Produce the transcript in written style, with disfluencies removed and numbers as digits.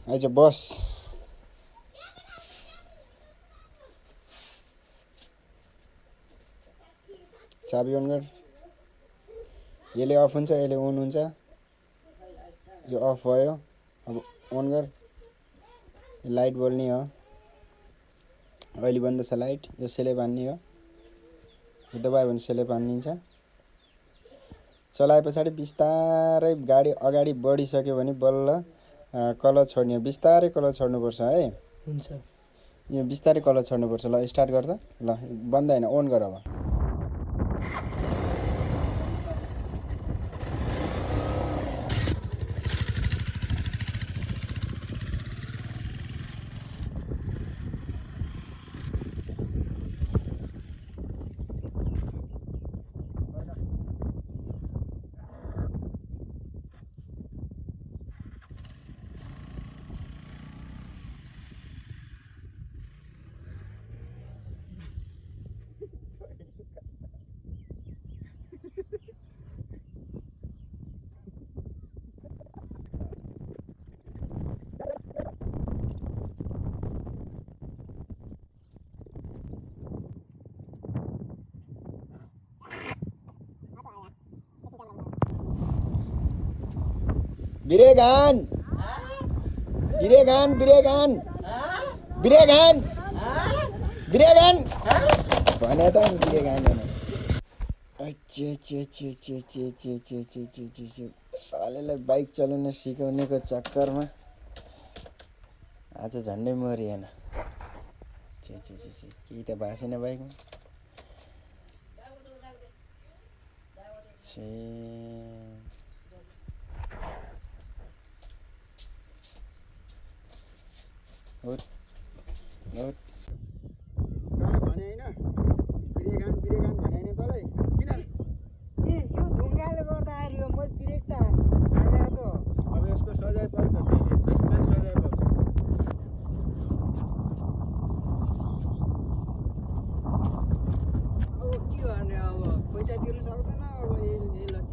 आइज बस। चाबी अन गर। यसले अफ हुन्छ, यसले अन हुन्छ। यो अफ भयो, अब अन गर। लाइट बल्ने हो, अहिले बन्द छ लाइट। यो सेलेप हान्ने हो, यो दबायो भने सेलेप हानिन्छ। चलाए पछाडि बिस्तारै गाडी अगाडि बढिसक्यो भने बल्ल क्लच छोड्ने हो। बिस्तारै क्लच छोड्नुपर्छ है। हुन्छ। यो बिस्तारै क्लच छोड्नुपर्छ। ल स्टार्ट गर त। ल बन्द होइन, अन गर अब। ब्रेक हान, ब्रेक हान, ब्रेक हान, ब्रेक हान, ब्रेक हान भने त ब्रेक हान भने। सालेलाई बाइक चलाउन सिकाउनेको चक्करमा आज झन्डै मरिएन। केही त भएको छैन बाइकमा। पैसा तिर्नु सक्दैन अब